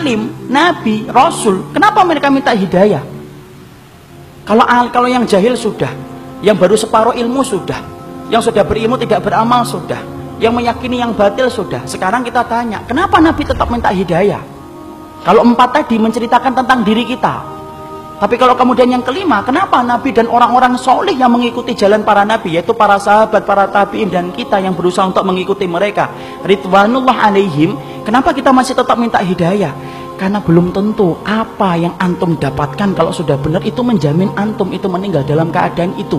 alim, nabi, rasul, kenapa mereka minta hidayah? Kalau yang jahil sudah, yang baru separuh ilmu sudah, yang sudah berilmu tidak beramal sudah, yang meyakini yang batil sudah. Sekarang kita tanya, kenapa Nabi tetap minta hidayah? Kalau 4 tadi menceritakan tentang diri kita, tapi kalau kemudian yang kelima, kenapa Nabi dan orang-orang soleh yang mengikuti jalan para Nabi, yaitu para sahabat, para tabi'in, dan kita yang berusaha untuk mengikuti mereka, ridwanullah alaihim, kenapa kita masih tetap minta hidayah? Karena belum tentu apa yang antum dapatkan kalau sudah benar itu menjamin antum itu meninggal dalam keadaan itu.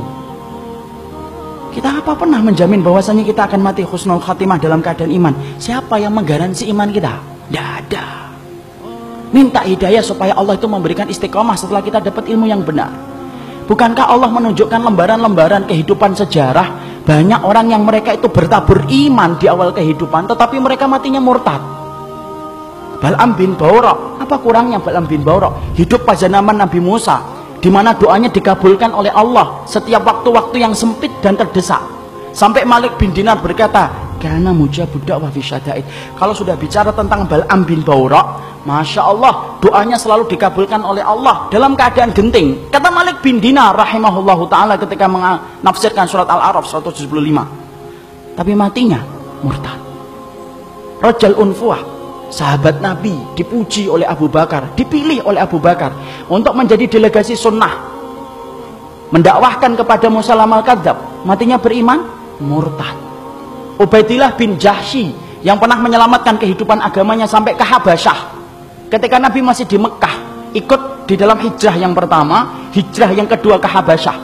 Kita apa pernah menjamin bahwasanya kita akan mati husnul khatimah dalam keadaan iman? Siapa yang menggaransi iman kita? Tidak ada. Minta hidayah supaya Allah itu memberikan istiqomah setelah kita dapat ilmu yang benar. Bukankah Allah menunjukkan lembaran-lembaran kehidupan sejarah, banyak orang yang mereka itu bertabur iman di awal kehidupan, tetapi mereka matinya murtad. Bal'am bin Ba'urah, apa kurangnya Bal'am bin Ba'urah? Hidup pada zaman Nabi Musa, di mana doanya dikabulkan oleh Allah setiap waktu-waktu yang sempit dan terdesak. Sampai Malik bin Dinar berkata, "Kana mujabud da'wah fi syada'id." Kalau sudah bicara tentang Bal'am bin Ba'urah, Masya Allah, doanya selalu dikabulkan oleh Allah dalam keadaan genting. Kata Malik bin Dinar rahimahullahu ta'ala ketika menafsirkan surat Al-A'raf 175. Tapi matinya murtad. Rajal Unfuah, sahabat Nabi, dipuji oleh Abu Bakar, dipilih oleh Abu Bakar untuk menjadi delegasi sunnah, mendakwahkan kepada Musailamatul Kadzdzab, matinya beriman, murtad. Ubaidillah bin Jahsy yang pernah menyelamatkan kehidupan agamanya sampai ke Habasyah, ketika Nabi masih di Mekah, ikut di dalam hijrah yang pertama, hijrah yang kedua ke Habasyah,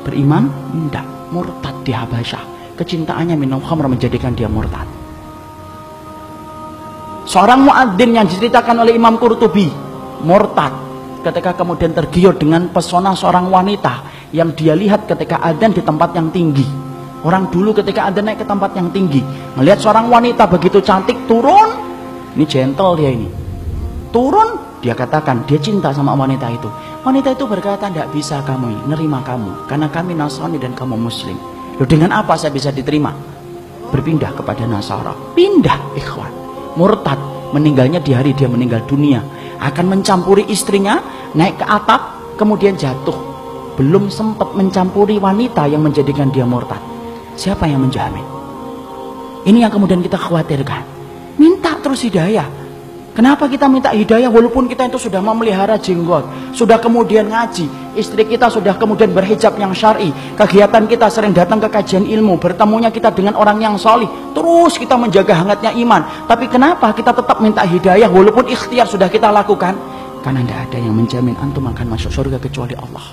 beriman? Tidak, murtad di Habasyah. Kecintaannya minum khamr menjadikan dia murtad. Seorang muadzin yang diceritakan oleh Imam Qurtubi, murtad ketika kemudian tergiur dengan pesona seorang wanita yang dia lihat ketika adzan di tempat yang tinggi. Orang dulu ketika adzan naik ke tempat yang tinggi, melihat seorang wanita begitu cantik, turun, ini gentle dia ini, turun, dia katakan dia cinta sama wanita itu. Wanita itu berkata, tidak bisa kami nerima kamu, karena kami Nasrani dan kamu Muslim. Loh, dengan apa saya bisa diterima? Berpindah kepada Nasara. Pindah, ikhwan. Murtad, meninggalnya di hari dia meninggal dunia, akan mencampuri istrinya, naik ke atap, kemudian jatuh. Belum sempat mencampuri wanita yang menjadikan dia murtad. Siapa yang menjamin? Ini yang kemudian kita khawatirkan. Minta terus hidayah. Kenapa kita minta hidayah walaupun kita itu sudah memelihara jenggot, sudah kemudian ngaji, istri kita sudah kemudian berhijab yang syar'i, kegiatan kita sering datang ke kajian ilmu, bertemunya kita dengan orang yang solih, terus kita menjaga hangatnya iman. Tapi kenapa kita tetap minta hidayah walaupun ikhtiar sudah kita lakukan? Karena tidak ada yang menjamin antum akan masuk surga kecuali Allah.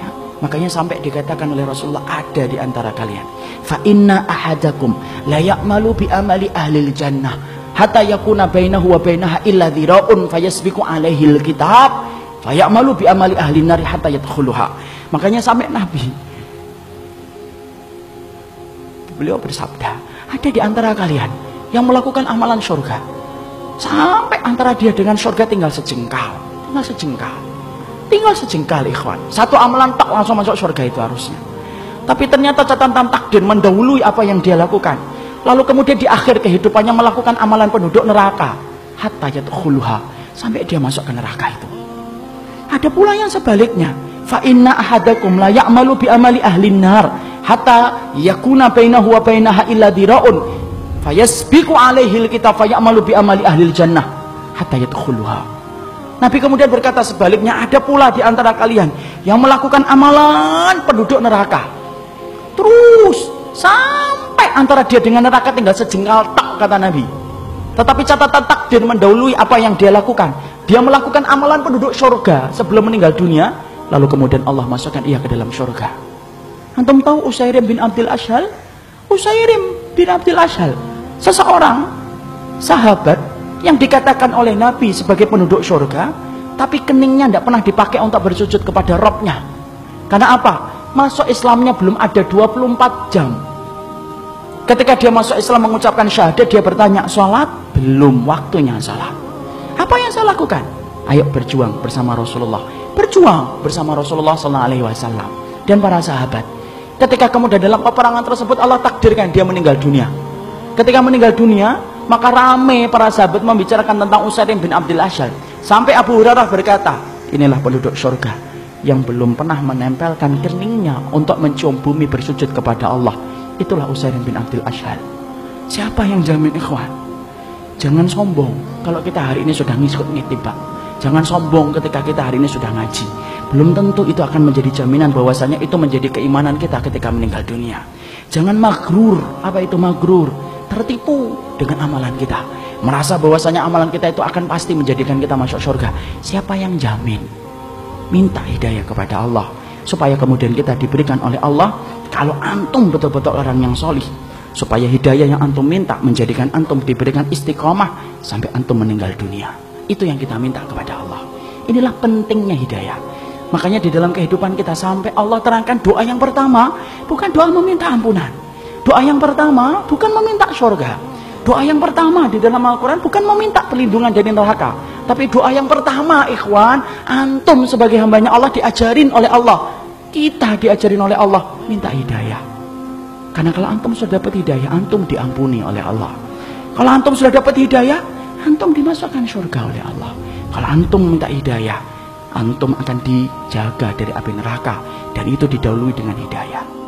Ya, makanya sampai dikatakan oleh Rasulullah, ada di antara kalian, fa inna ahadakum la ya'malu bi amali ahlil jannah hatta yakuna bainahu wa bainaha illa dhira'un fayasbiqu alaihi alkitab fayamalu bi amali ahli nari hatta yadkhuluha. Makanya sampai Nabi beliau bersabda, ada di antara kalian yang melakukan amalan surga sampai antara dia dengan surga tinggal sejengkal, tinggal sejengkal ikhwan. Satu amalan tak langsung masuk surga itu harusnya, tapi ternyata catatan takdir mendahului apa yang dia lakukan. Lalu kemudian di akhir kehidupannya melakukan amalan penduduk neraka hatta yadkhuluha, sampai dia masuk ke neraka itu. Ada pula yang sebaliknya, fa inna ahadakum la ya'malu bi amali ahlin nar hatta yakuna bainahu wa bainaha illa dhira'un fayasbiqu alaihi alkitab fayamalu bi amali ahlil jannah hatta yadkhuluha. Nabi kemudian berkata sebaliknya, ada pula di antara kalian yang melakukan amalan penduduk neraka, terus sampai antara dia dengan neraka tinggal sejengkal tak, kata Nabi. Tetapi catatan takdir mendahului apa yang dia lakukan. Dia melakukan amalan penduduk surga sebelum meninggal dunia, lalu kemudian Allah masukkan ia ke dalam surga. Antum tahu Usairim bin Abdul Ashhal? Usairim bin Abdul Ashhal, seseorang sahabat yang dikatakan oleh Nabi sebagai penduduk surga, tapi keningnya tidak pernah dipakai untuk bersujud kepada Robnya. Karena apa? Masuk Islamnya belum ada 24 jam. Ketika dia masuk Islam mengucapkan syahadat, dia bertanya, sholat? Belum waktunya sholat. Apa yang saya lakukan? Ayo berjuang bersama Rasulullah. Berjuang bersama Rasulullah SAW dan para sahabat. Ketika kemudian dalam peperangan tersebut Allah takdirkan dia meninggal dunia. Ketika meninggal dunia, Maka rame para sahabat membicarakan tentang Utsairim bin Abdul Asyhal. Sampai Abu Hurairah berkata, inilah penduduk surga yang belum pernah menempelkan keningnya untuk mencium bumi bersujud kepada Allah. Itulah Utsairim bin Abdul Asyhal. Siapa yang jamin, ikhwan? Jangan sombong kalau kita hari ini sudah ngikut-ngitip, Pak. Jangan sombong ketika kita hari ini sudah ngaji. Belum tentu itu akan menjadi jaminan bahwasanya itu menjadi keimanan kita ketika meninggal dunia. Jangan magrur. Apa itu magrur? Tertipu dengan amalan kita. Merasa bahwasanya amalan kita itu akan pasti menjadikan kita masuk surga. Siapa yang jamin? Minta hidayah kepada Allah, supaya kemudian kita diberikan oleh Allah. Kalau antum betul-betul orang yang solih, supaya hidayah yang antum minta menjadikan antum diberikan istiqomah sampai antum meninggal dunia. Itu yang kita minta kepada Allah. Inilah pentingnya hidayah. Makanya di dalam kehidupan kita sampai Allah terangkan doa yang pertama bukan doa meminta ampunan. Doa yang pertama bukan meminta surga. Doa yang pertama di dalam Al-Quran bukan meminta perlindungan dari neraka. Tapi doa yang pertama, ikhwan, antum sebagai hambanya Allah diajarin oleh Allah. Kita diajarin oleh Allah minta hidayah. Karena kalau antum sudah dapat hidayah, antum diampuni oleh Allah. Kalau antum sudah dapat hidayah, antum dimasukkan surga oleh Allah. Kalau antum minta hidayah, antum akan dijaga dari api neraka. Dan itu didahului dengan hidayah.